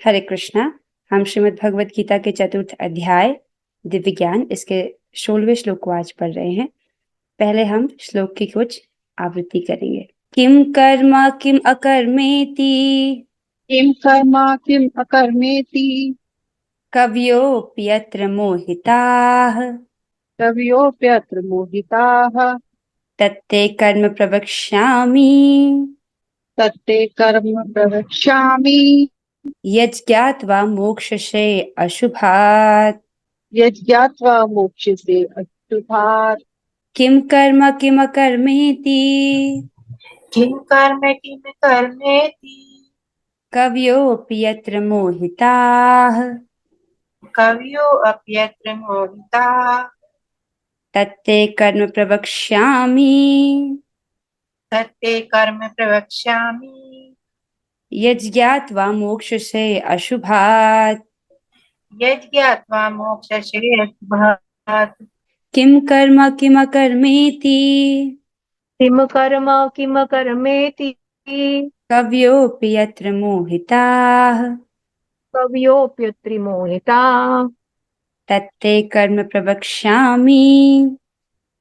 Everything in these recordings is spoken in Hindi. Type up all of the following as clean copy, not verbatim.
हरे कृष्णा। हम श्रीमद् भगवत गीता के चतुर्थ अध्याय दिव्य ज्ञान इसके 16वें श्लोक को आज पढ़ रहे हैं। पहले हम श्लोक की कुछ आवृत्ति करेंगे। किम कर्म किम अकर्मेति किम कर्म किम अकर्मेति कवयोऽप्यत्र मोहिताः कवयोऽप्यत्र मोहिताः तत्ते कर्म प्रवक्ष्यामि तत्ते कर्म प्रवक्ष्यामि यज्ञात्वा मोक्षसे अशुभात्। यज्ञात्वा मोक्ष्यसे अशुभात्। किम कर्म किम अकर्मेति किम कर्म किम कर्मेति कवयोऽपि यत्र मोहिताः कवयोऽप्यत्र मोहिताः तत्ते कर्म प्रवक्ष्यामि तत्ते कर्म प्रवक्ष्यामि यज्ञात्वा मोक्षसे अशुभात्। यज्ञात्वा मोक्ष्यसे अशुभात्। किम कर्म किम अकर्मेति किम कर्म किम कर्मेति कवयोऽपि यत्र मोहिताः कवयोऽप्यत्र मोहिताः तत्ते कर्म प्रवक्ष्यामि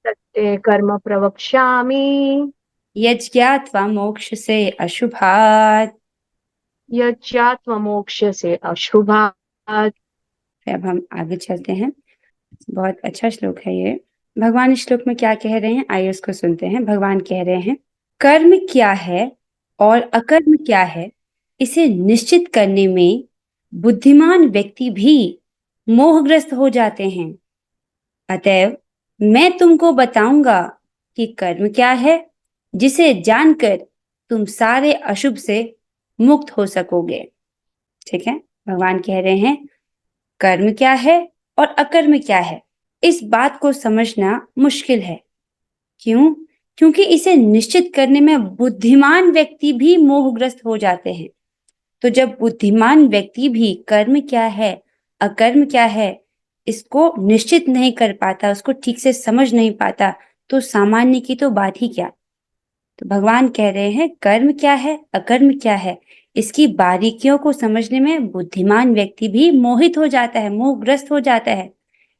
तत्ते कर्म प्रवक्ष्यामि यज्ञात्वा मोक्षसे अशुभात्। यज्ञात्वमोक्ष्यसे अशुभात्। अब हम आगे चलते हैं। बहुत अच्छा श्लोक है ये। भगवान इस श्लोक में क्या कह रहे हैं, आइए उसको सुनते हैं। भगवान कह रहे हैं, कर्म क्या है और अकर्म क्या है, इसे निश्चित करने में बुद्धिमान व्यक्ति भी मोहग्रस्त हो जाते हैं। अतएव मैं तुमको बताऊंगा कि कर्म क्या है, जिसे जानकर तुम सारे अशुभ से मुक्त हो सकोगे। ठीक है, भगवान कह रहे हैं कर्म क्या है और अकर्म क्या है, इस बात को समझना मुश्किल है। क्यों? क्योंकि इसे निश्चित करने में बुद्धिमान व्यक्ति भी मोहग्रस्त हो जाते हैं। तो जब बुद्धिमान व्यक्ति भी कर्म क्या है अकर्म क्या है इसको निश्चित नहीं कर पाता, उसको ठीक से समझ नहीं पाता, तो सामान्य की तो बात ही क्या। तो भगवान कह रहे हैं कर्म क्या है अकर्म क्या है, इसकी बारीकियों को समझने में बुद्धिमान व्यक्ति भी मोहित हो जाता है, मोहग्रस्त हो जाता है।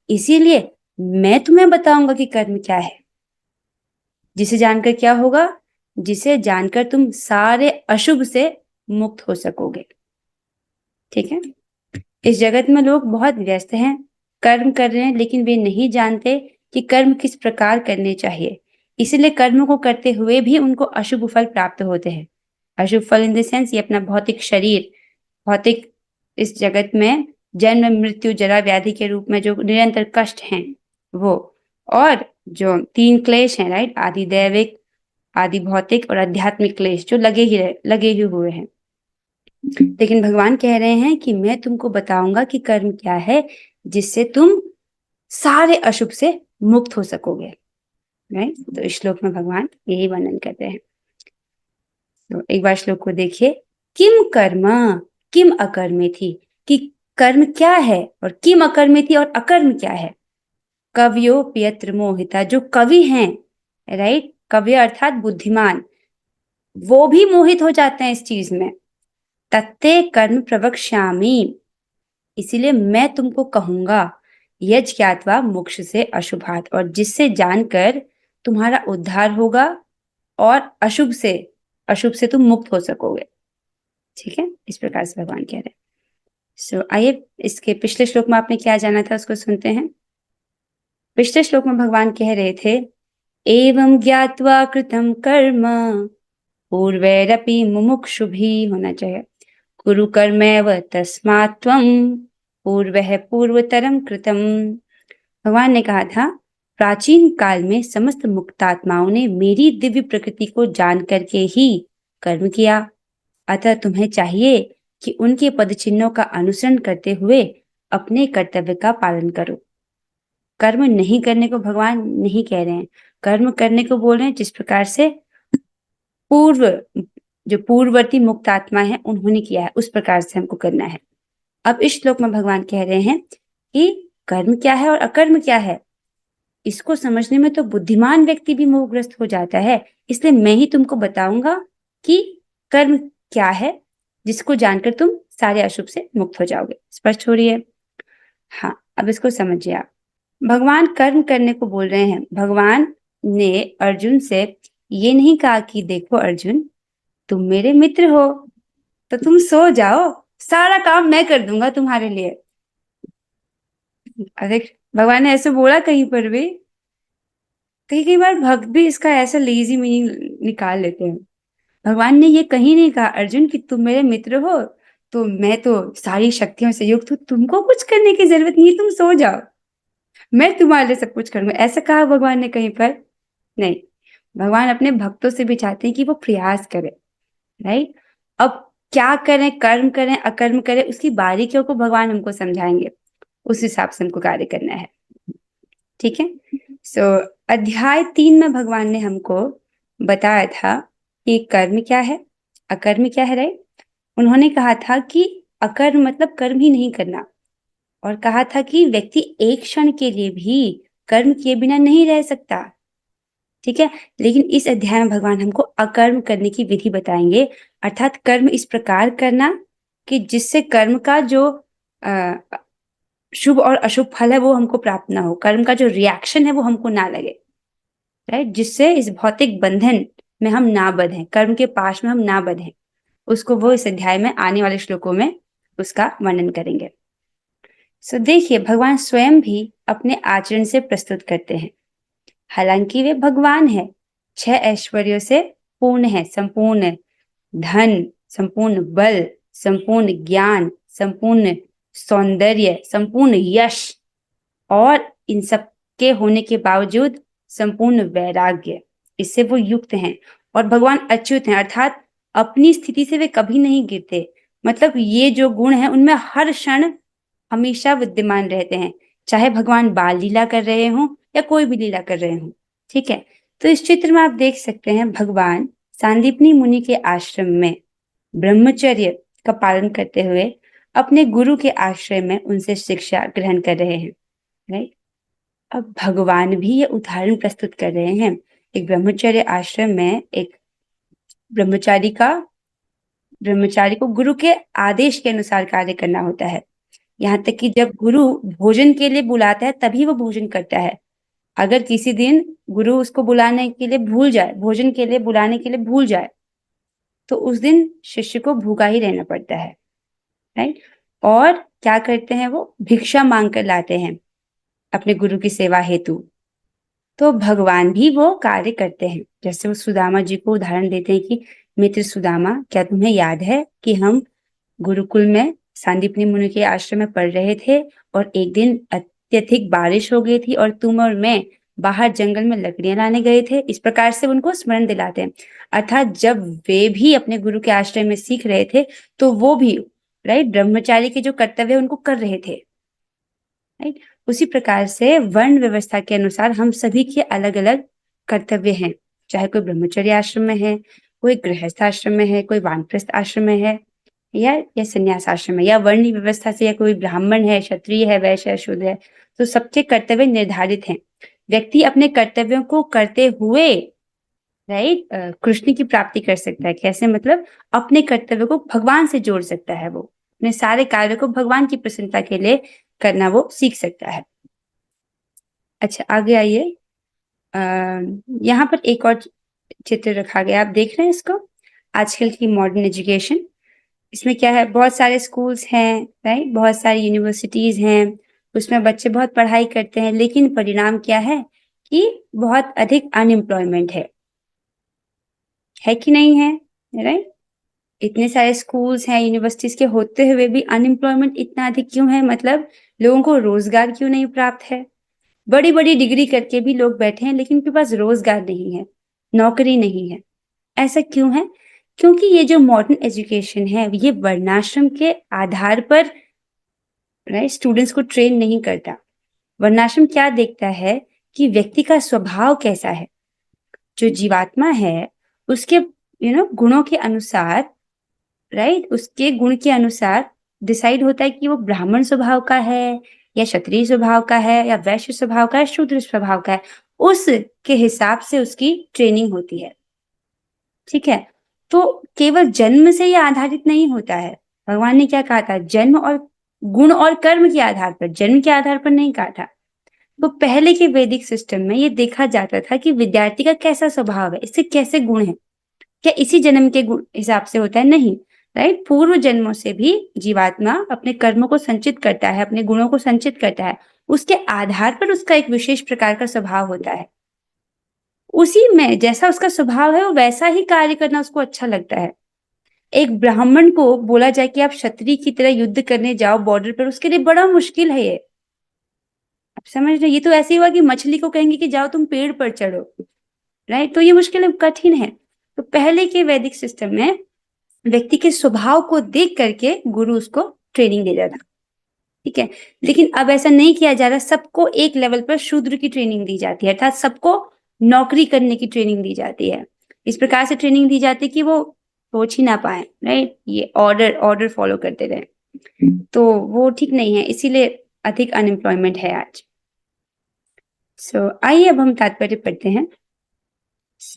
इसीलिए मैं तुम्हें बताऊंगा कि कर्म क्या है, जिसे जानकर क्या होगा, जिसे जानकर तुम सारे अशुभ से मुक्त हो सकोगे। ठीक है, इस जगत में लोग बहुत व्यस्त हैं, कर्म कर रहे हैं, लेकिन वे नहीं जानते कि कर्म किस प्रकार करने चाहिए। इसीलिए कर्म को करते हुए भी उनको अशुभ फल प्राप्त होते हैं। अशुभ फल इन द सेंस ये अपना भौतिक शरीर, भौतिक इस जगत में जन्म मृत्यु जरा व्याधि के रूप में जो निरंतर कष्ट हैं वो, और जो तीन क्लेश हैं, राइट, आदि दैविक आदि भौतिक और आध्यात्मिक क्लेश जो लगे ही हुए हैं। लेकिन भगवान कह रहे हैं कि मैं तुमको बताऊंगा कि कर्म क्या है, जिससे तुम सारे अशुभ से मुक्त हो सकोगे। राइट, तो इस श्लोक में भगवान यही वर्णन करते हैं। तो एक बार श्लोक को देखिए। किम कर्म किम अकर्मे थी, कि कर्म क्या है और किम अकर्मे थी और अकर्म क्या है। कवियो पियत्र मोहिता, जो कवि हैं, राइट, कवि अर्थात बुद्धिमान, वो भी मोहित हो जाते हैं इस चीज में। तत्ते कर्म प्रवक्ष्यामि, इसीलिए मैं तुमको कहूंगा, यज् ज्ञात्वा मोक्ष से अशुभात, और जिससे जानकर तुम्हारा उद्धार होगा और अशुभ से तुम मुक्त हो सकोगे। ठीक है, इस प्रकार से भगवान कह रहे हैं। आइए इसके पिछले श्लोक में आपने क्या जाना था उसको सुनते हैं। पिछले श्लोक में भगवान कह रहे थे, एवं ज्ञात्वा कृतं कर्म पूर्वैरपि मुमुक्षुभिः, होना चाहिए, कुरु कर्मैव तस्मात् त्वं पूर्वः पूर्वतरम कृतम। भगवान ने कहा था, प्राचीन काल में समस्त मुक्तात्माओं ने मेरी दिव्य प्रकृति को जान करके ही कर्म किया। अतः तुम्हें चाहिए कि उनके पद चिन्हों का अनुसरण करते हुए अपने कर्तव्य का पालन करो। कर्म नहीं करने को भगवान नहीं कह रहे हैं, कर्म करने को बोल रहे हैं जिस प्रकार से पूर्व जो पूर्ववर्ती मुक्त आत्मा है उन्होंने किया है, उस प्रकार से हमको करना है। अब इस श्लोक में भगवान कह रहे हैं कि कर्म क्या है और अकर्म क्या है, इसको समझने में तो बुद्धिमान व्यक्ति भी मोहग्रस्त हो जाता है। इसलिए मैं ही तुमको बताऊंगा कि कर्म क्या है जिसको जानकर तुम सारे अशुभ से मुक्त हो जाओगे। स्पष्ट हो रही है? हाँ, अब इसको समझिए आप। भगवान कर्म करने को बोल रहे हैं। भगवान ने अर्जुन से ये नहीं कहा कि देखो अर्जुन, तुम मेरे मित्र हो तो तुम सो जाओ, सारा काम मैं कर दूंगा तुम्हारे लिए। अरे भगवान ने ऐसे बोला कहीं पर भी? कई कई बार भक्त भी इसका ऐसा लेजी मीनिंग निकाल लेते हैं। भगवान ने ये कहीं नहीं कहा अर्जुन कि तुम मेरे मित्र हो तो मैं तो सारी शक्तियों से युक्त हूँ, तुमको कुछ करने की जरूरत नहीं है, तुम सो जाओ, मैं तुम्हारे लिए सब कुछ करूंगा। ऐसा कहा भगवान ने कहीं पर? नहीं। भगवान अपने भक्तों से भी चाहते हैं कि वो प्रयास करें। राइट? अब क्या करें, कर्म करें अकर्म करें, उसकी बारीकियों को भगवान हमको समझाएंगे, उस हिसाब से हमको कार्य करना है। ठीक है? सो अध्याय 3 में भगवान ने हमको बताया था कि कर्म क्या है, अकर्म क्या है। राइट? उन्होंने कहा था कि अकर्म मतलब कर्म ही नहीं करना, और कहा था कि व्यक्ति एक क्षण के लिए भी कर्म किए बिना नहीं रह सकता। ठीक है? लेकिन इस अध्याय में भगवान हमको अकर्म करने की विधि बताएंगे, अर्थात कर्म इस प्रकार करना कि जिससे कर्म का जो शुभ और अशुभ फल है वो हमको प्राप्त ना हो, कर्म का जो रिएक्शन है वो हमको ना लगे। राइट? जिससे इस भौतिक बंधन में हम ना बंधे, कर्म के पाश में हम ना बंधे, उसको वो इस अध्याय में आने वाले श्लोकों में उसका वर्णन करेंगे। सो देखिए, भगवान स्वयं भी अपने आचरण से प्रस्तुत करते हैं। हालांकि वे भगवान है, 6 ऐश्वर्यों से पूर्ण है, संपूर्ण धन, संपूर्ण बल, संपूर्ण ज्ञान, संपूर्ण सौंदर्य, संपूर्ण यश, और इन सब के होने के बावजूद संपूर्ण वैराग्य, इससे वो युक्त हैं। और भगवान अच्युत हैं, अर्थात अपनी स्थिति से वे कभी नहीं गिरते। मतलब ये जो गुण है उनमें हर क्षण हमेशा विद्यमान रहते हैं, चाहे भगवान बाल लीला कर रहे हों या कोई भी लीला कर रहे हों। ठीक है? तो इस चित्र में आप देख सकते हैं भगवान सांदीपनी मुनि के आश्रम में ब्रह्मचर्य का पालन करते हुए अपने गुरु के आश्रय में उनसे शिक्षा ग्रहण कर रहे हैं। राइट? अब भगवान भी ये उदाहरण प्रस्तुत कर रहे हैं। एक ब्रह्मचर्य आश्रम में एक ब्रह्मचारी को गुरु के आदेश के अनुसार कार्य करना होता है। यहाँ तक कि जब गुरु भोजन के लिए बुलाता है तभी वो भोजन करता है। अगर किसी दिन गुरु उसको बुलाने के लिए भूल जाए, भोजन के लिए बुलाने के लिए भूल जाए, तो उस दिन शिष्य को भूखा ही रहना पड़ता है। राइट? और क्या करते हैं, वो भिक्षा मांग कर लाते हैं अपने गुरु की सेवा हेतु। तो भगवान भी वो कार्य करते हैं। जैसे वो सुदामा जी को उदाहरण देते हैं कि मित्र सुदामा, क्या तुम्हें याद है कि हम गुरुकुल में सांदीपनी मुनि के आश्रम में पढ़ रहे थे और एक दिन अत्यधिक बारिश हो गई थी और तुम और मैं बाहर जंगल में लकड़ियां लाने गए थे। इस प्रकार से उनको स्मरण दिलाते हैं। अर्थात जब वे भी अपने गुरु के आश्रम में सीख रहे थे तो वो भी, राइट, ब्रह्मचारी के जो कर्तव्य उनको कर रहे थे। राइट? उसी प्रकार से वर्ण व्यवस्था के अनुसार हम सभी के अलग अलग कर्तव्य हैं, चाहे कोई ब्रह्मचर्य आश्रम में है, कोई गृहस्थ आश्रम में है, कोई वानप्रस्थ आश्रम में है, या संन्यास आश्रम है, या वर्णी व्यवस्था से, या कोई ब्राह्मण है, क्षत्रिय है, वैश्य है, शूद्र है। तो सबके कर्तव्य निर्धारित हैं। व्यक्ति अपने कर्तव्यों को करते हुए, राइट, कृष्ण की प्राप्ति कर सकता है। कैसे? मतलब अपने कर्तव्य को भगवान से जोड़ सकता है, वो अपने सारे कार्य को भगवान की प्रसन्नता के लिए करना वो सीख सकता है। अच्छा, आगे आइए। यहाँ पर एक और चित्र रखा गया, आप देख रहे हैं इसको, आजकल की मॉडर्न एजुकेशन। इसमें क्या है, बहुत सारे स्कूल्स हैं, राइट, बहुत सारी यूनिवर्सिटीज हैं, उसमें बच्चे बहुत पढ़ाई करते हैं, लेकिन परिणाम क्या है कि बहुत अधिक अनएम्प्लॉयमेंट है कि नहीं है? राइट? इतने सारे स्कूल्स हैं, यूनिवर्सिटीज के होते हुए भी अनएम्प्लॉयमेंट इतना अधिक क्यों है? मतलब लोगों को रोजगार क्यों नहीं प्राप्त है? बड़ी बड़ी डिग्री करके भी लोग बैठे हैं लेकिन उनके पास रोजगार नहीं है, नौकरी नहीं है। ऐसा क्यों है? क्योंकि ये जो मॉडर्न एजुकेशन है ये वर्णाश्रम के आधार पर, राइट, स्टूडेंट्स को ट्रेन नहीं करता। वर्णाश्रम क्या देखता है कि व्यक्ति का स्वभाव कैसा है, जो जीवात्मा है उसके गुणों के अनुसार, राइट, उसके गुण के अनुसार डिसाइड होता है कि वो ब्राह्मण स्वभाव का है या क्षत्रिय स्वभाव का है या वैश्य स्वभाव का है, शूद्र स्वभाव का है। उसके हिसाब से उसकी ट्रेनिंग होती है। ठीक है? तो केवल जन्म से ये आधारित नहीं होता है। भगवान ने क्या कहा था? जन्म और गुण और कर्म के आधार पर, जन्म के आधार पर नहीं कहा था। तो पहले के वैदिक सिस्टम में ये देखा जाता था कि विद्यार्थी का कैसा स्वभाव है, इससे कैसे गुण है, क्या इसी जन्म के गुण हिसाब से होता है? नहीं, राइट। पूर्व जन्मों से भी जीवात्मा अपने कर्मों को संचित करता है, अपने गुणों को संचित करता है, उसके आधार पर उसका एक विशेष प्रकार का स्वभाव होता है। उसी में जैसा उसका स्वभाव है वो वैसा ही कार्य करना उसको अच्छा लगता है। एक ब्राह्मण को बोला जाए कि आप क्षत्रिय की तरह युद्ध करने जाओ बॉर्डर पर, उसके लिए बड़ा मुश्किल है ये। आप समझ रहे? ये तो ऐसे ही हुआ कि मछली को कहेंगे कि जाओ तुम पेड़ पर चढ़ो, राइट। तो ये मुश्किल कठिन है। तो पहले के वैदिक सिस्टम में व्यक्ति के स्वभाव को देख करके गुरु उसको ट्रेनिंग दे देता था, ठीक है। लेकिन अब ऐसा नहीं किया जा रहा, सबको एक लेवल पर शूद्र की ट्रेनिंग दी जाती है, अर्थात सबको नौकरी करने की ट्रेनिंग दी जाती है। इस प्रकार से ट्रेनिंग दी जाती है कि वो सोच ही ना पाए, राइट, ये ऑर्डर ऑर्डर फॉलो करते रहे। तो वो ठीक नहीं है, इसीलिए अधिक अनएम्प्लॉयमेंट है आज। आइए अब हम तात्पर्य पढ़ते हैं।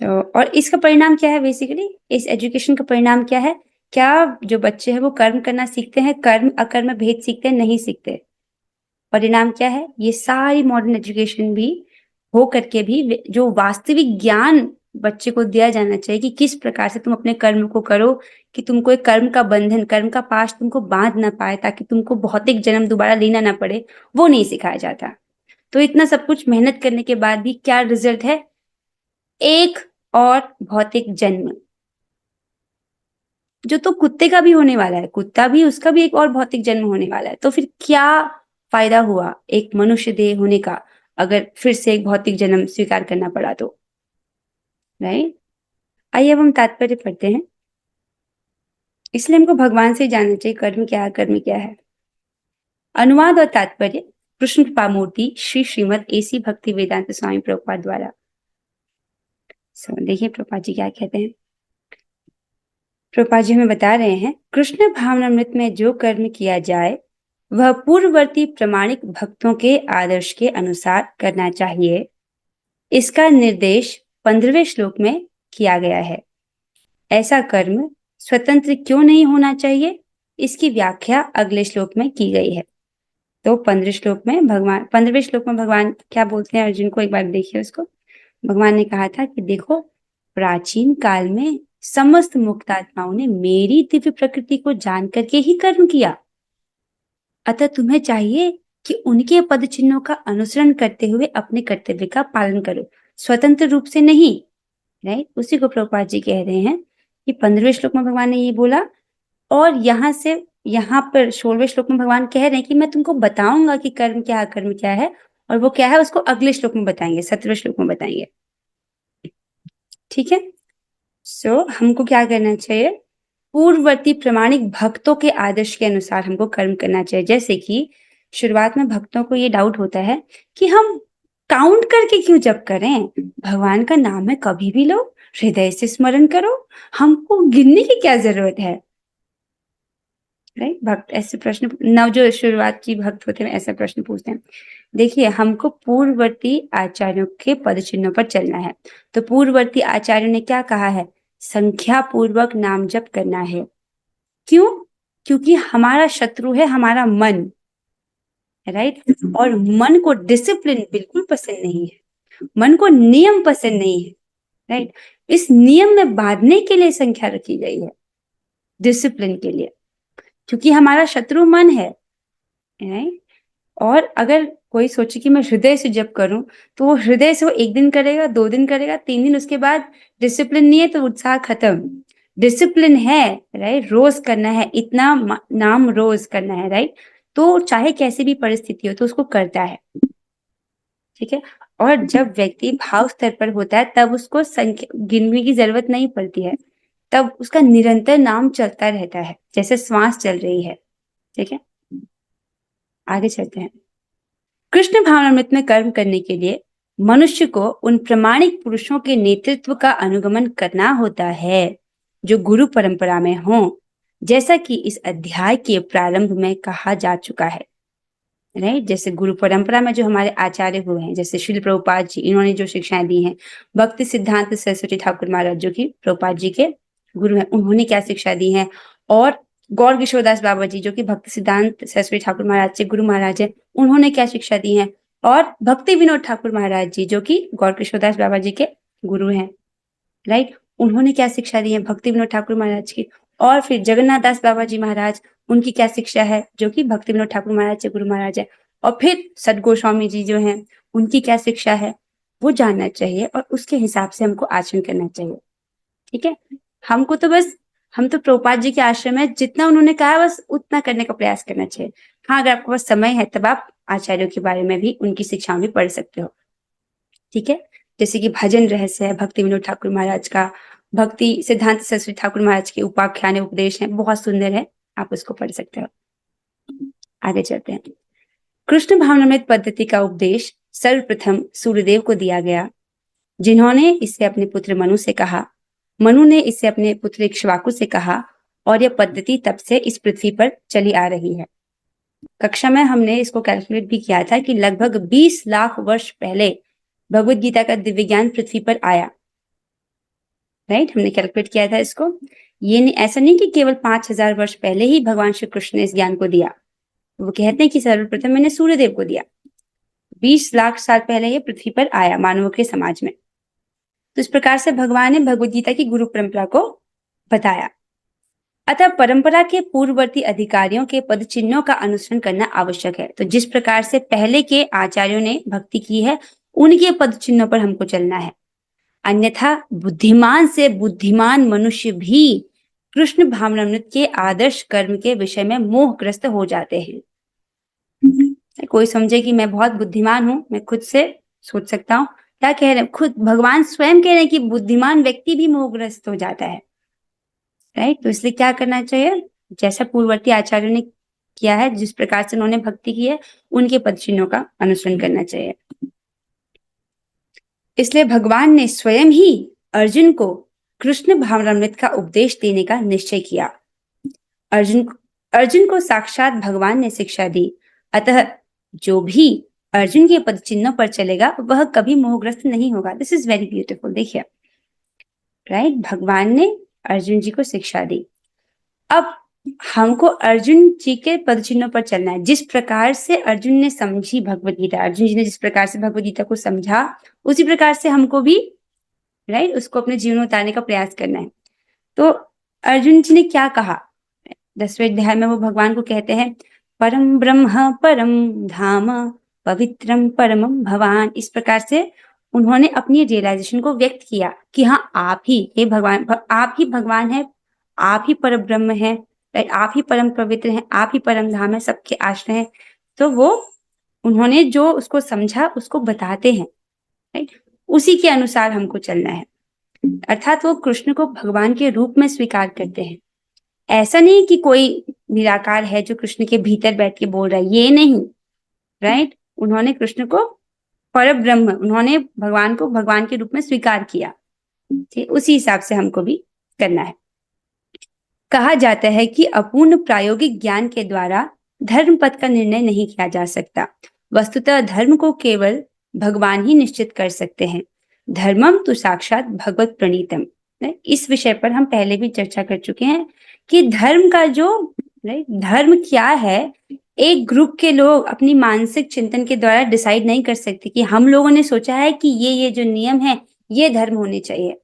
और इसका परिणाम क्या है? बेसिकली इस एजुकेशन का परिणाम क्या है? क्या जो बच्चे हैं वो कर्म करना सीखते हैं, कर्म अकर्म भेद सीखते हैं? नहीं सीखते। परिणाम क्या है? ये सारी मॉडर्न एजुकेशन भी हो करके भी जो वास्तविक ज्ञान बच्चे को दिया जाना चाहिए कि किस प्रकार से तुम अपने कर्म को करो, कि तुमको एक कर्म का बंधन, कर्म का पाश तुमको बांध ना पाए, ताकि तुमको भौतिक जन्म दोबारा लेना ना पड़े, वो नहीं सिखाया जाता। तो इतना सब कुछ मेहनत करने के बाद भी क्या रिजल्ट है? एक और भौतिक जन्म, जो तो कुत्ते का भी होने वाला है, कुत्ता भी, उसका भी एक और भौतिक जन्म होने वाला है। तो फिर क्या फायदा हुआ एक मनुष्य देह होने का, अगर फिर से एक भौतिक जन्म स्वीकार करना पड़ा तो, राइट। आइए अब हम तात्पर्य पढ़ते हैं। इसलिए हमको भगवान से जानना चाहिए कर्म क्या है, कर्म क्या है। अनुवाद और तात्पर्य कृष्ण कृपा मूर्ति श्री श्रीमद एसी भक्ति वेदांत स्वामी प्रभुपाद द्वारा। देखिए प्रभुपाद जी क्या कहते हैं। प्रभुपाद जी हमें बता रहे हैं, कृष्ण भावनामृत में जो कर्म किया जाए वह पूर्ववर्ती प्रमाणिक भक्तों के आदर्श के अनुसार करना चाहिए। इसका निर्देश 15वें श्लोक में किया गया है। ऐसा कर्म स्वतंत्र क्यों नहीं होना चाहिए, इसकी व्याख्या अगले श्लोक में की गई है। तो 15वें श्लोक में भगवान क्या बोलते हैं अर्जुन को, एक बार देखिए उसको। भगवान ने कहा था कि देखो, प्राचीन काल में समस्त मुक्त आत्माओं ने मेरी दिव्य प्रकृति को जान करके ही कर्म किया, अतः तुम्हें चाहिए कि उनके पद चिन्हों का अनुसरण करते हुए अपने कर्तव्य का पालन करो, स्वतंत्र रूप से नहीं, राइट। उसी को प्रभुपाद जी कह रहे हैं कि 15वें श्लोक में भगवान ने ये बोला, और यहाँ से यहाँ पर 16वें श्लोक में भगवान कह रहे हैं कि मैं तुमको बताऊंगा कि कर्म क्या है, कर्म क्या है, और वो क्या है उसको अगले श्लोक में बताएंगे, 17वें श्लोक में बताएंगे, ठीक है। हमको क्या करना चाहिए? पूर्ववर्ती प्रमाणिक भक्तों के आदर्श के अनुसार हमको कर्म करना चाहिए। जैसे कि शुरुआत में भक्तों को ये डाउट होता है कि हम काउंट करके क्यों जप करें, भगवान का नाम है कभी भी लो, हृदय से स्मरण करो, हमको गिनने की क्या जरूरत है, राइट। भक्त ऐसे प्रश्न, नव जो शुरुआती भक्त होते हैं ऐसा प्रश्न पूछते हैं। देखिए, हमको पूर्ववर्ती आचार्यों के पद चिन्हों पर चलना है। तो पूर्ववर्ती आचार्यों ने क्या कहा है? संख्या पूर्वक नाम जप करना है। क्यों? क्योंकि हमारा शत्रु है हमारा मन, राइट। और मन को डिसिप्लिन बिल्कुल पसंद नहीं है, मन को नियम पसंद नहीं है, राइट। इस नियम में बांधने के लिए संख्या रखी गई है, डिसिप्लिन के लिए, क्योंकि हमारा शत्रु मन है, राइट। और अगर कोई सोचे कि मैं हृदय से जप करूं, तो वो हृदय से वो 1 दिन करेगा, 2 दिन करेगा, 3 दिन, उसके बाद डिसिप्लिन नहीं है तो उत्साह खत्म। डिसिप्लिन है, राइट, रोज करना है, इतना नाम रोज करना है, राइट। तो चाहे कैसी भी परिस्थिति हो तो उसको करता है, ठीक है। और जब व्यक्ति भाव स्तर पर होता है तब उसको संख्या गिनने की जरूरत नहीं पड़ती है, तब उसका निरंतर नाम चलता रहता है, जैसे श्वास चल रही है, ठीक है। आगे चलते हैं। कृष्ण भावनामृत में कर्म करने के लिए मनुष्य को उन प्रमाणिक पुरुषों के नेतृत्व का अनुगमन करना होता है जो गुरु परंपरा में हो, जैसा कि इस अध्याय के प्रारंभ में कहा जा चुका है, राइट। जैसे गुरु परंपरा में जो हमारे आचार्य हुए हैं, जैसे श्रील प्रभुपाद जी, इन्होंने जो शिक्षाएं दी हैं, भक्ति सिद्धांत सरस्वती ठाकुर महाराज जो कि प्रभुपाद जी के गुरु हैं, उन्होंने क्या शिक्षा दी है, और गौर किशोरदास बाबा जी जो कि भक्ति सिद्धांत सरस्वती ठाकुर महाराज से गुरु महाराज है, उन्होंने क्या शिक्षा दी है, और भक्ति विनोद ठाकुर महाराज जी जो कि गौर किशोरदास बाबा जी के गुरु हैं, राइट, उन्होंने क्या शिक्षा दी है भक्ति विनोद ठाकुर महाराज की। और फिर जगन्नाथ दास बाबा जी महाराज, उनकी क्या शिक्षा है, जो कि भक्ति विनोद ठाकुर महाराज से गुरु महाराज है। और फिर सद गोस्वामी जी जो हैं, उनकी क्या शिक्षा है, वो जानना चाहिए और उसके हिसाब से हमको आचरण करना चाहिए। ठीक है, हमको तो बस, हम तो प्रभुपाद जी के आश्रम में जितना उन्होंने कहा बस उतना करने का प्रयास करना चाहिए। हाँ, अगर आपके पास समय है तब आप आचार्यों के बारे में भी, उनकी शिक्षाएं भी पढ़ सकते हो। ठीक है, जैसे कि भजन रहस्य है भक्ति विनोद ठाकुर महाराज का, भक्ति सिद्धांत सरस्वती ठाकुर महाराज के उपाख्यान उपदेश है, बहुत सुंदर है, आप उसको पढ़ सकते हो। आगे चलते हैं। कृष्ण भावनामृत पद्धति का उपदेश सर्वप्रथम सूर्यदेव को दिया गया, जिन्होंने इसे अपने पुत्र मनु से कहा। मनु ने इसे अपने पुत्र इक्ष्वाकु से कहा, और यह पद्धति तब से इस पृथ्वी पर चली आ रही है। कक्षा में हमने इसको कैलकुलेट भी किया था कि लगभग 20 लाख वर्ष पहले भगवत गीता का दिव्य ज्ञान पृथ्वी पर आया, राइट, हमने कैलकुलेट किया था इसको। ये नहीं, ऐसा नहीं कि केवल 5000 वर्ष पहले ही भगवान श्री कृष्ण ने इस ज्ञान को दिया, वो कहते हैं कि सर्वप्रथम मैंने सूर्यदेव को दिया। 20 लाख साल पहले ये पृथ्वी पर आया मानवों के समाज में। तो इस प्रकार से भगवान ने भगवत गीता की गुरु परंपरा को बताया। अतः परंपरा के पूर्ववर्ती अधिकारियों के पद चिन्हों का अनुसरण करना आवश्यक है। तो जिस प्रकार से पहले के आचार्यों ने भक्ति की है, उनके पद चिन्हों पर हमको चलना है, अन्यथा बुद्धिमान से बुद्धिमान मनुष्य भी कृष्ण भावनामृत के आदर्श कर्म के विषय में मोहग्रस्त हो जाते हैं। कोई समझे कि मैं बहुत बुद्धिमान हूं, मैं खुद से सोच सकता हूँ, क्या कह रहे हैं, खुद भगवान स्वयं कह रहे हैं कि बुद्धिमान व्यक्ति भी मोहग्रस्त हो जाता है, राइट। तो इसलिए क्या करना चाहिए, जैसा पूर्ववर्ती आचार्यों ने किया है, जिस प्रकार से उन्होंने भक्ति की है, उनके पद चिन्हों का अनुसरण करना चाहिए। इसलिए भगवान ने स्वयं ही अर्जुन को कृष्ण भावनामृत का उपदेश देने का निश्चय किया। अर्जुन को साक्षात भगवान ने शिक्षा दी, अतः जो भी अर्जुन के पद चिन्हों पर चलेगा वह कभी मोहग्रस्त नहीं होगा। दिस इज वेरी ब्यूटीफुल, देखिए, राइट, भगवान ने अर्जुन जी को शिक्षा दी। अब हमको अर्जुन जी के पद चिन्हों पर चलना है। जिस प्रकार से अर्जुन ने समझी भगवत गीता, अर्जुन जी ने जिस प्रकार से भगवत गीता को समझा, उसी प्रकार से हमको भी, राइट, उसको अपने जीवन में उतारने का प्रयास करना है। तो अर्जुन जी ने क्या कहा, 10वें अध्याय में वो भगवान को कहते हैं, परम ब्रह्म परम धाम पवित्रम परमम भवान। इस प्रकार से उन्होंने अपनी रियलाइजेशन को व्यक्त किया कि हाँ, आप ही हे भगवान, आप ही भगवान है, आप ही परम ब्रह्म है, आप ही परम पवित्र हैं, आप ही परम धाम है, सबके आश्रय हैं। तो वो उन्होंने जो उसको समझा उसको बताते हैं, राइट, उसी के अनुसार हमको चलना है। अर्थात वो कृष्ण को भगवान के रूप में स्वीकार करते हैं। ऐसा नहीं कि कोई निराकार है जो कृष्ण के भीतर बैठ के बोल रहा है, ये नहीं, राइट। उन्होंने कृष्ण को परम ब्रह्म, उन्होंने भगवान को भगवान के रूप में स्वीकार किया। ठीक, उसी हिसाब से हमको भी करना है। कहा जाता है कि अपूर्ण प्रायोगिक ज्ञान के द्वारा धर्म पद का निर्णय नहीं किया जा सकता। वस्तुतः धर्म को केवल भगवान ही निश्चित कर सकते हैं। धर्मम तो साक्षात भगवत प्रणीतम। इस विषय पर हम पहले भी चर्चा कर चुके हैं कि धर्म का जो, धर्म क्या है, एक ग्रुप के लोग अपनी मानसिक चिंतन के द्वारा डिसाइड नहीं कर सकते कि हम लोगों ने सोचा है कि ये जो नियम है ये धर्म होने चाहिए।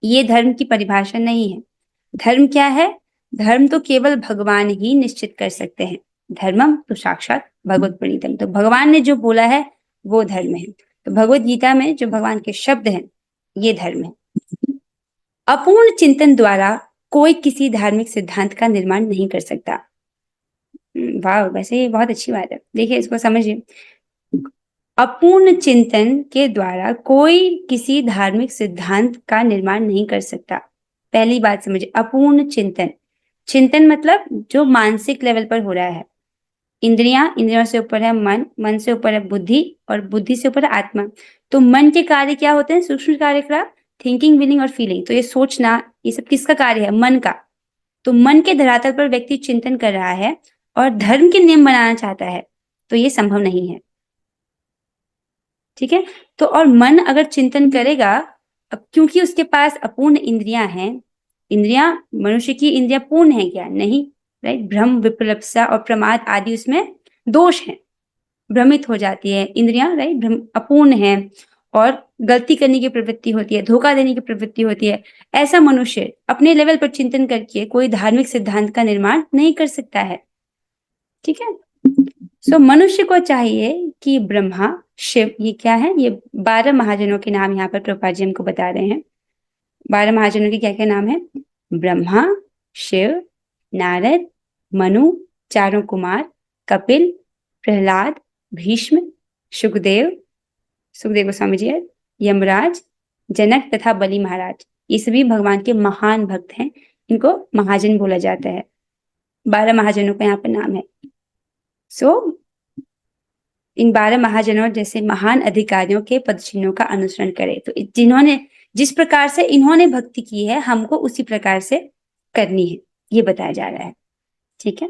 ये धर्म की परिभाषा नहीं है। धर्म क्या है, धर्म तो केवल भगवान ही निश्चित कर सकते हैं। धर्मम तो साक्षात भगवत प्रणीतम। तो भगवान ने जो बोला है वो धर्म है। तो भगवत गीता में जो भगवान के शब्द हैं ये धर्म है। अपूर्ण चिंतन द्वारा कोई किसी धार्मिक सिद्धांत का निर्माण नहीं कर सकता। वाह, वैसे ये बहुत अच्छी बात है, देखिए इसको समझिए। अपूर्ण चिंतन के द्वारा कोई किसी धार्मिक सिद्धांत का निर्माण नहीं कर सकता। पहली बात समझिए, अपूर्ण चिंतन, चिंतन मतलब जो मानसिक लेवल पर हो रहा है। इंद्रियों से ऊपर है मन, मन से ऊपर है बुद्धि, और बुद्धि से ऊपर है आत्मा। तो मन के कार्य क्या होते हैं, सूक्ष्म कार्य, थिंकिंग, विलिंग और फीलिंग। तो ये सोचना, ये सब किसका कार्य है, मन का। तो मन के धरातल पर व्यक्ति चिंतन कर रहा है और धर्म के नियम बनाना चाहता है, तो ये संभव नहीं है। ठीक है, तो और मन अगर चिंतन करेगा, अब क्योंकि उसके पास अपूर्ण इंद्रियां हैं, इंद्रियां, मनुष्य की इंद्रियां पूर्ण है क्या? नहीं, राइट। भ्रम, विपलप्सा और प्रमाद आदि उसमें दोष है, भ्रमित हो जाती है इंद्रियां, राइट। भ्रम अपूर्ण है और गलती करने की प्रवृत्ति होती है, धोखा देने की प्रवृत्ति होती है। ऐसा मनुष्य अपने लेवल पर चिंतन करके कोई धार्मिक सिद्धांत का निर्माण नहीं कर सकता है, ठीक है। सो मनुष्य को चाहिए कि ब्रह्मा, शिव, ये क्या है? ये 12 महाजनों के नाम यहाँ पर प्रभुपाद जी हमको बता रहे हैं। 12 महाजनों के क्या क्या नाम है? ब्रह्मा, शिव, नारद, मनु, चारों कुमार, कपिल, प्रहलाद, भीष्म, सुखदेव, सुखदेव गोस्वामी जी, यमराज, जनक तथा बलि महाराज। ये सभी भगवान के महान भक्त हैं, इनको महाजन बोला जाता है। 12 महाजनों का यहाँ पर नाम है। सो इन 12 महाजनों जैसे महान अधिकारियों के पद चिन्हों का अनुसरण करें। तो जिन्होंने, जिस प्रकार से इन्होंने भक्ति की है, हमको उसी प्रकार से करनी है, ये बताया जा रहा है, ठीक है।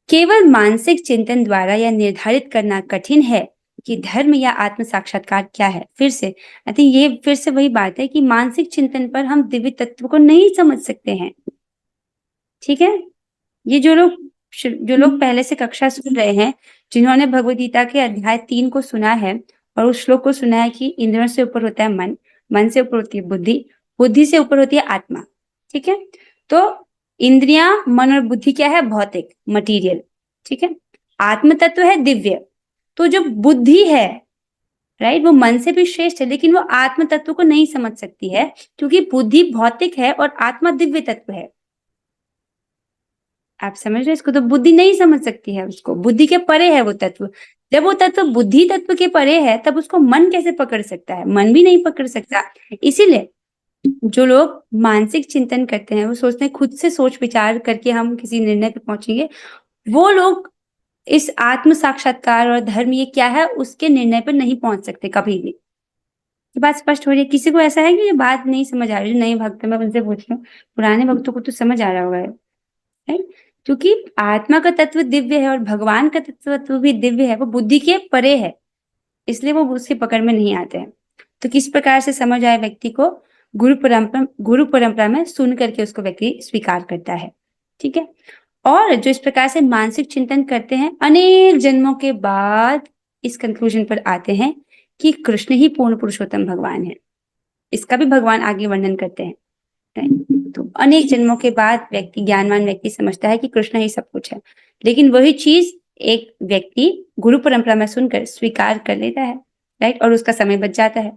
केवल मानसिक चिंतन द्वारा यह निर्धारित करना कठिन है कि धर्म या आत्म साक्षात्कार क्या है। फिर से आई थिंक ये फिर से वही बात है कि मानसिक चिंतन पर हम दिव्य तत्व को नहीं समझ सकते हैं, ठीक है। ये जो लोग पहले से कक्षा सुन रहे हैं, जिन्होंने भगवद गीता के अध्याय 3 को सुना है और उस श्लोक को सुना है कि इंद्रियों से ऊपर होता है मन, मन से ऊपर होती है बुद्धि, बुद्धि से ऊपर होती है आत्मा, ठीक है। तो इंद्रियां, मन और बुद्धि क्या है? भौतिक, मटीरियल, ठीक है। आत्म तत्व है दिव्य। तो जो बुद्धि है, राइट, वो मन से भी श्रेष्ठ है, लेकिन वो आत्म तत्व को नहीं समझ सकती है, क्योंकि बुद्धि भौतिक है और आत्मा दिव्य तत्व है। आप समझ रहे हैं इसको? तो बुद्धि नहीं समझ सकती है उसको, बुद्धि के परे है वो तत्व। जब वो तत्व बुद्धि तत्व के परे है, तब उसको मन कैसे पकड़ सकता है? मन भी नहीं पकड़ सकता। इसीलिए जो लोग मानसिक चिंतन करते हैं, वो सोचते हैं खुद से सोच विचार करके हम किसी निर्णय पे पहुंचेंगे, वो लोग इस आत्म साक्षात्कार और धर्म ये क्या है उसके निर्णय पर नहीं पहुंच सकते कभी भी। ये बात स्पष्ट हो रही है? किसी को ऐसा है कि ये बात नहीं समझ आ रही? जो नए भक्त मैं उनसे पूछ रही हूँ, पुराने भक्तों को तो समझ आ रहा होगा, राइट। क्योंकि आत्मा का तत्व दिव्य है और भगवान का तत्व भी दिव्य है, वो बुद्धि के परे है, इसलिए वो उसकी पकड़ में नहीं आते हैं। तो किस प्रकार से समझ आए व्यक्ति को? गुरु परंपरा में सुन करके उसको व्यक्ति स्वीकार करता है, ठीक है। और जो इस प्रकार से मानसिक चिंतन करते हैं, अनेक जन्मों के बाद इस कंक्लूजन पर आते हैं कि कृष्ण ही पूर्ण पुरुषोत्तम भगवान है। इसका भी भगवान आगे वर्णन करते हैं। तो अनेक जन्मों के बाद व्यक्ति, ज्ञानवान व्यक्ति समझता है कि कृष्ण ही सब कुछ है, लेकिन वही चीज एक व्यक्ति गुरु परंपरा में सुनकर स्वीकार कर लेता है, राइट, और उसका समय बच जाता है।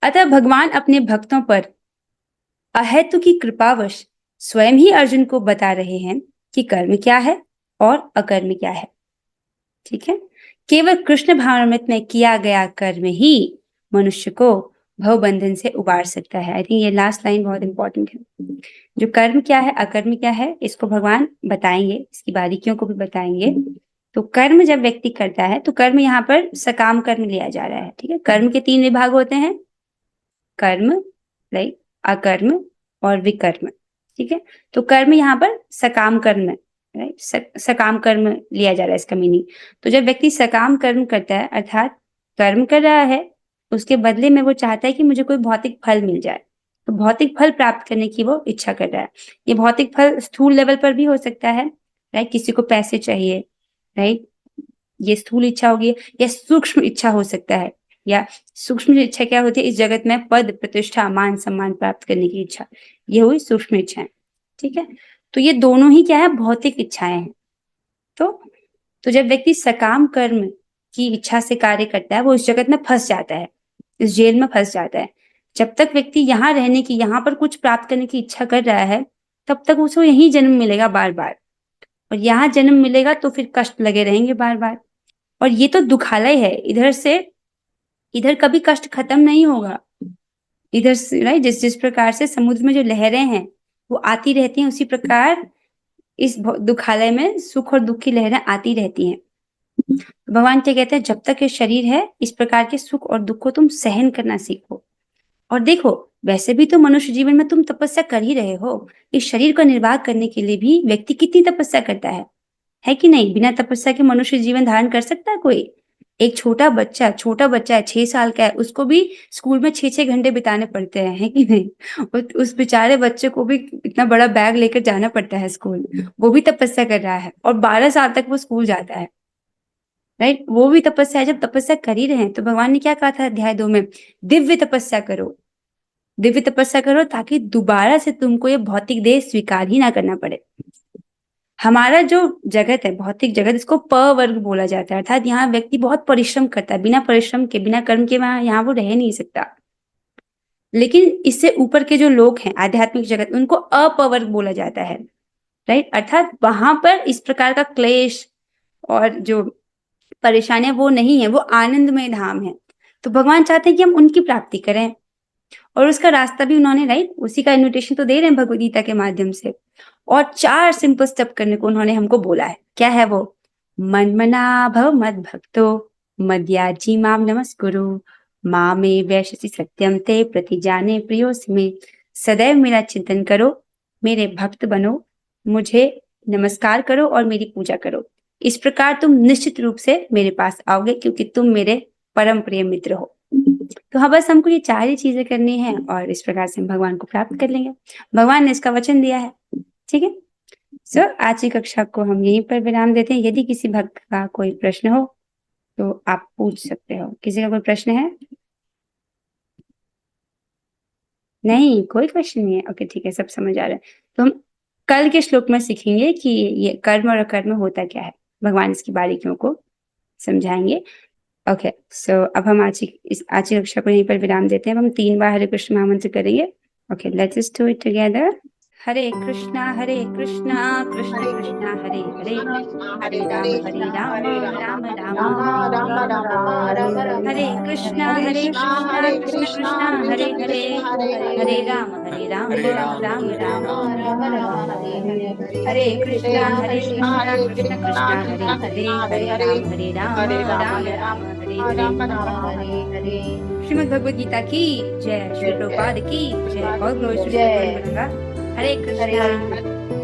अतः भगवान अपने भक्तों पर अहेतु की कृपावश स्वयं ही अर्जुन को बता रहे हैं कि कर्म क्या है और अकर्म क्या है, ठीक है। केवल कृष्ण भावनामृत में किया गया कर्म ही मनुष्य को भवबंधन से उबार सकता है। आई थिंक ये लास्ट लाइन बहुत इंपॉर्टेंट है। जो कर्म क्या है, अकर्म क्या है, इसको भगवान बताएंगे, इसकी बारीकियों को भी बताएंगे। तो कर्म जब व्यक्ति करता है, तो कर्म यहाँ पर सकाम कर्म लिया जा रहा है, ठीक है। कर्म के 3 विभाग होते हैं, कर्म, राइट, अकर्म और विकर्म, ठीक है। तो कर्म यहाँ पर सकाम कर्म, राइट, सकाम कर्म लिया जा रहा है इसका मीनिंग। तो जब व्यक्ति सकाम कर्म करता है, अर्थात कर्म कर रहा है, उसके बदले में वो चाहता है कि मुझे कोई भौतिक फल मिल जाए, तो भौतिक फल प्राप्त करने की वो इच्छा कर रहा है। ये भौतिक फल स्थूल लेवल पर भी हो सकता है, राइट, किसी को पैसे चाहिए, राइट, ये स्थूल इच्छा होगी, या सूक्ष्म इच्छा हो सकता है। या सूक्ष्म इच्छा क्या होती है? इस जगत में पद, प्रतिष्ठा, मान सम्मान प्राप्त करने की इच्छा, ये हुई सूक्ष्म इच्छाएं, ठीक है। तो ये दोनों ही क्या है? भौतिक इच्छाएं हैं। तो जब व्यक्ति सकाम कर्म की इच्छा से कार्य करता है, वो इस जगत में फंस जाता है, इस जेल में फंस जाता है। जब तक व्यक्ति यहाँ रहने की, यहाँ पर कुछ प्राप्त करने की इच्छा कर रहा है, तब तक उसको यही जन्म मिलेगा बार बार, और यहाँ जन्म मिलेगा तो फिर कष्ट लगे रहेंगे बार बार। और ये तो दुखालय है, इधर कभी कष्ट खत्म नहीं होगा। इधर से, राइट, जिस प्रकार से समुद्र में जो लहरें हैं वो आती रहती हैं, उसी प्रकार इस दुखालय में सुख और दुख की लहरें आती रहती हैं। भगवान क्या कहते हैं? जब तक ये शरीर है, इस प्रकार के सुख और दुख को तुम सहन करना सीखो। और देखो, वैसे भी तो मनुष्य जीवन में तुम तपस्या कर ही रहे हो। इस शरीर को निर्वाह करने के लिए भी व्यक्ति कितनी तपस्या करता है कि नहीं? बिना तपस्या के मनुष्य जीवन धारण कर सकता है कोई? एक छोटा बच्चा है, 6 साल का है, उसको भी स्कूल में 6-6 घंटे बिताने पड़ते हैं, है कि नहीं? उस बेचारे बच्चे को भी इतना बड़ा बैग लेकर जाना पड़ता है स्कूल, वो भी तपस्या कर रहा है और 12 साल तक वो स्कूल जाता है, राइट? वो भी तपस्या है। जब तपस्या कर ही रहे हैं तो भगवान ने क्या कहा था अध्याय 2 में? दिव्य तपस्या करो, दिव्य तपस्या करो ताकि दोबारा से तुमको ये भौतिक देह स्वीकार ही ना करना पड़े। हमारा जो जगत है, भौतिक जगत, इसको प वर्ग बोला जाता है, अर्थात यहाँ व्यक्ति बहुत परिश्रम करता है, बिना परिश्रम के, बिना कर्म के वहां यहाँ वो रह नहीं सकता। लेकिन इससे ऊपर के जो लोग हैं आध्यात्मिक जगत, उनको अपवर्ग बोला जाता है, राइट? अर्थात वहां पर इस प्रकार का क्लेश और जो परेशानियां वो नहीं है, वो आनंदमय धाम है। तो भगवान चाहते हैं कि हम उनकी प्राप्ति करें और उसका रास्ता भी उन्होंने, राइट, उसी का इन्विटेशन तो दे रहे हैं भगवद गीता के माध्यम से। और 4 सिंपल स्टेप करने को उन्होंने हमको बोला है। क्या है वो? मन्मना भव मद भक्तो मद्याजी माम नमस्कुरु मामे वैश्यसि सत्यम ते प्रतिजाने प्रियोसि मे। सदैव मेरा चिंतन करो, मेरे भक्त बनो, मुझे नमस्कार करो और मेरी पूजा करो। इस प्रकार तुम निश्चित रूप से मेरे पास आओगे क्योंकि तुम मेरे परम प्रिय मित्र हो। तो हाँ, बस हमको ये 4 ही चीजें करनी है और इस प्रकार से हम भगवान को प्राप्त कर लेंगे। भगवान ने इसका वचन दिया है, ठीक है? सो आज की कक्षा को हम यहीं पर विराम देते हैं। यदि किसी भक्त का कोई प्रश्न हो तो आप पूछ सकते हो। किसी का कोई प्रश्न है? नहीं, कोई क्वेश्चन नहीं है। ओके, ठीक है, सब समझ आ रहा है। तो हम कल के श्लोक में सीखेंगे कि ये कर्म और अकर्म होता क्या है। भगवान इसकी बारीकियों को समझाएंगे। ओके, सो अब हम आज की कक्षा को यहीं पर विराम देते हैं। अब हम 3 बार हरे कृष्ण महामंत्र करेंगे। Okay, let's do it together. Hare Krishna Krishna Krishna Hare Hare, Hare Ram Ram Ram Hare Krishna Krishna Krishna Hare Hare, Hare Ram Ram Ram Hare Krishna Krishna Krishna Hare Hare, Hare Ram Ram Hare Hare. Shrimad Bhagavad Gita की जय, श्री प्रभुपाद की जय। और हरे कृष्णा।